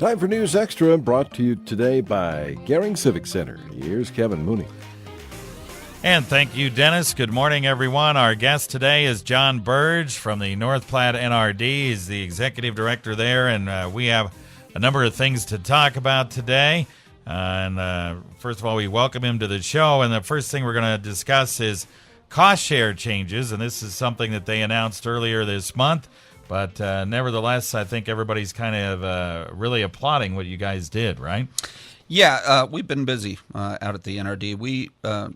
Time for News Extra, brought to you today by Gehring Civic Center. Here's Kevin Mooney. And thank you, Dennis. Good morning, everyone. Our guest today is John Berge from the North Platte NRD. He's the executive director there, and we have a number of things to talk about today. First of all, we welcome him to the show, and the first thing we're going to discuss is cost share changes, and this is something that they announced earlier this month. But nevertheless, I think everybody's kind of really applauding what you guys did, right? Yeah, we've been busy out at the NRD. We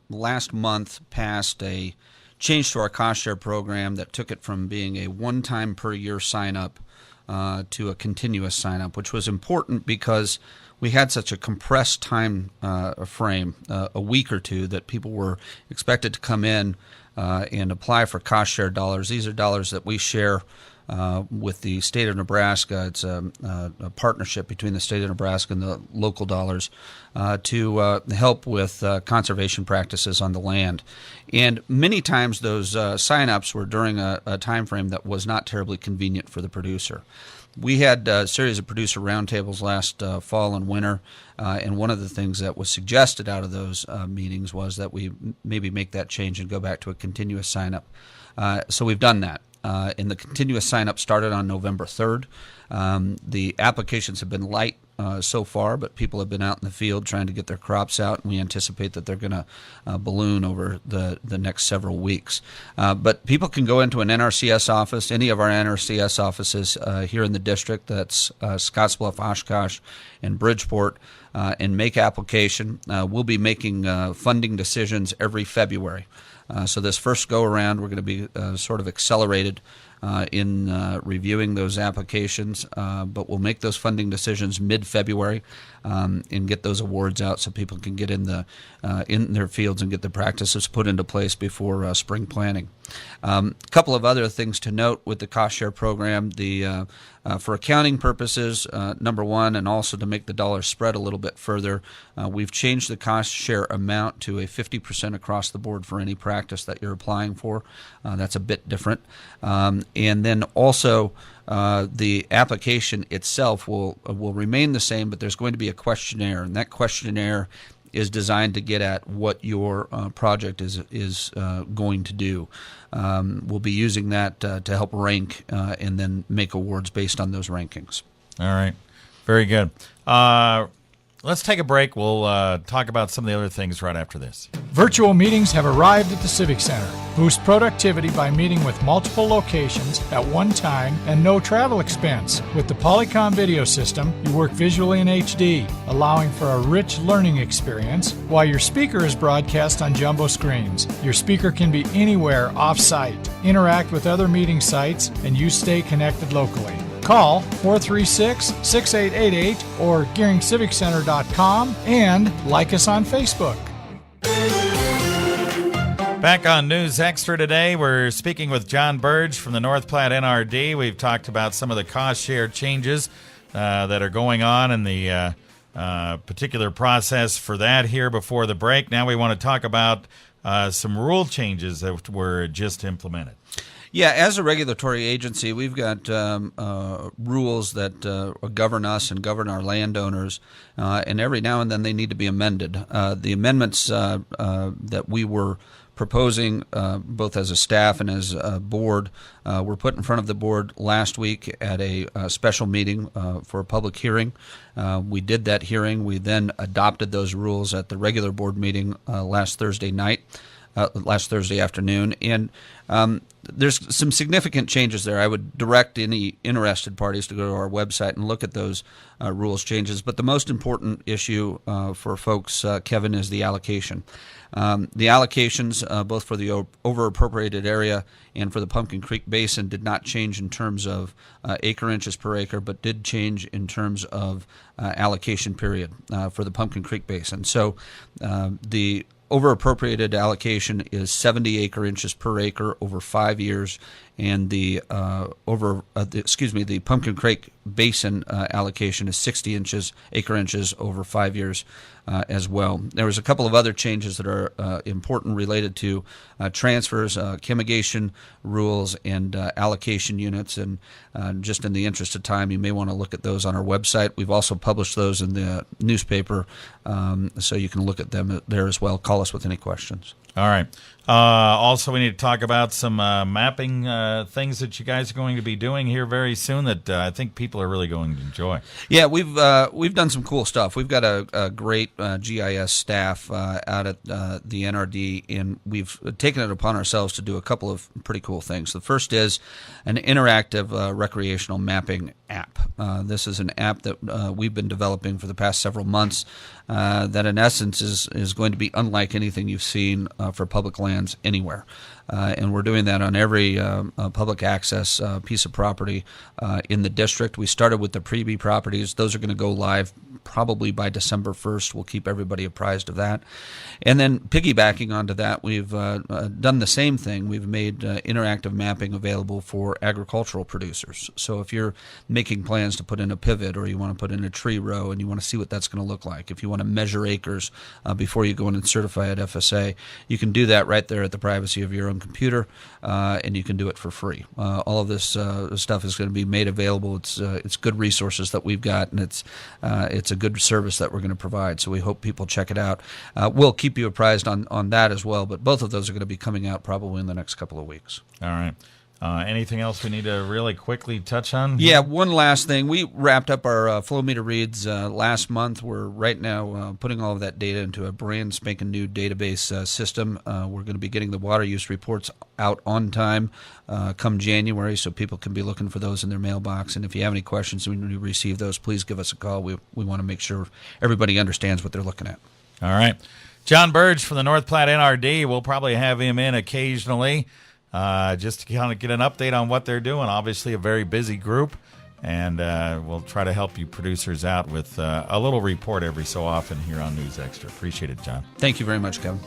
last month passed a change to our cost share program that took it from being a one-time per year sign-up to a continuous sign-up, which was important because we had such a compressed time frame, a week or two, that people were expected to come in and apply for cost share dollars. These are dollars that we share with the state of Nebraska. It's a partnership between the state of Nebraska and the local dollars to help with conservation practices on the land. And many times those sign-ups were during a time frame that was not terribly convenient for the producer. We had a series of producer roundtables last fall and winter, and one of the things that was suggested out of those meetings was that we maybe make that change and go back to a continuous sign-up. So we've done that. And the continuous sign-up started on November 3rd. The applications have been light so far, but people have been out in the field trying to get their crops out, and we anticipate that they're going to balloon over the next several weeks. But people can go into an NRCS office, any of our NRCS offices here in the district, that's Scottsbluff, Oshkosh, and Bridgeport, and make application. We'll be making funding decisions every February. So this first go-around, we're going to be sort of accelerated in reviewing those applications, but we'll make those funding decisions mid-February and get those awards out so people can get in their fields and get the practices put into place before spring planting. A couple of other things to note with the cost share program: for accounting purposes, number one, and also to make the dollars spread a little bit further, we've changed the cost share amount to a 50% across the board for any practice that you're applying for. That's a bit different. And then also the application itself will remain the same, but there's going to be a questionnaire, and that questionnaire is designed to get at what your project is going to do. We'll be using that to help rank and then make awards based on those rankings. All right. Very good. Let's take a break. We'll talk about some of the other things right after this. Virtual meetings have arrived at the Civic Center. Boost productivity by meeting with multiple locations at one time and no travel expense. With the Polycom video system, you work visually in HD, allowing for a rich learning experience while your speaker is broadcast on jumbo screens. Your speaker can be anywhere off-site. Interact with other meeting sites, and you stay connected locally. Call 436-6888 or GeringCivicCenter.com and like us on Facebook. Back on News Extra today, we're speaking with John Berge from the North Platte NRD. We've talked about some of the cost share changes that are going on in the particular process for that here before the break. Now we want to talk about some rule changes that were just implemented. Yeah, as a regulatory agency, we've got rules that govern us and govern our landowners, and every now and then they need to be amended. The amendments that we were proposing, both as a staff and as a board, were put in front of the board last week at a special meeting for a public hearing. We did that hearing. We then adopted those rules at the regular board meeting last Thursday afternoon, and there's some significant changes there. I would direct any interested parties to go to our website and look at those rules changes. But the most important issue for folks, Kevin, is the allocation. The allocations, both for the over-appropriated area and for the Pumpkin Creek Basin, did not change in terms of acre inches per acre, but did change in terms of allocation period for the Pumpkin Creek Basin. So the over-appropriated allocation is 70 acre inches per acre over 5 years, and the Pumpkin Creek Basin allocation is 60 acre inches over 5 years as well. There was a couple of other changes that are important related to transfers, chemigation rules, and allocation units. And just in the interest of time, you may want to look at those on our website. We've also published those in the newspaper, so you can look at them there as well. Call us with any questions. All right. Also, we need to talk about some mapping things that you guys are going to be doing here very soon that I think people are really going to enjoy. Yeah, we've done some cool stuff. We've got a great GIS staff out at the NRD, and we've taken it upon ourselves to do a couple of pretty cool things. The first is an interactive recreational mapping app. This is an app that we've been developing for the past several months that in essence is going to be unlike anything you've seen for public lands anywhere. And we're doing that on every public access piece of property in the district. We started with the preview properties. Those are going to go live probably by December 1st. We'll keep everybody apprised of that. And then piggybacking onto that, we've done the same thing. We've made interactive mapping available for agricultural producers. So if you're making plans to put in a pivot, or you want to put in a tree row and you want to see what that's going to look like, if you want to measure acres before you go in and certify at FSA, you can do that right there at the privacy of your own computer, and you can do it for free. All of this stuff is going to be made available. It's good resources that we've got, and it's a good service that we're going to provide. So we hope people check it out. We'll keep you apprised on that as well, but both of those are going to be coming out probably in the next couple of weeks. All right. Anything else we need to really quickly touch on? Yeah, one last thing. We wrapped up our flow meter reads last month. We're right now putting all of that data into a brand spanking new database system. We're going to be getting the water use reports out on time come January, so people can be looking for those in their mailbox. And if you have any questions when you receive those, please give us a call. We want to make sure everybody understands what they're looking at. All right. John Berge from the North Platte NRD. We'll probably have him in occasionally. Just to kind of get an update on what they're doing. Obviously a very busy group, and we'll try to help you producers out with a little report every so often here on News Extra. Appreciate it, John. Thank you very much, Kevin.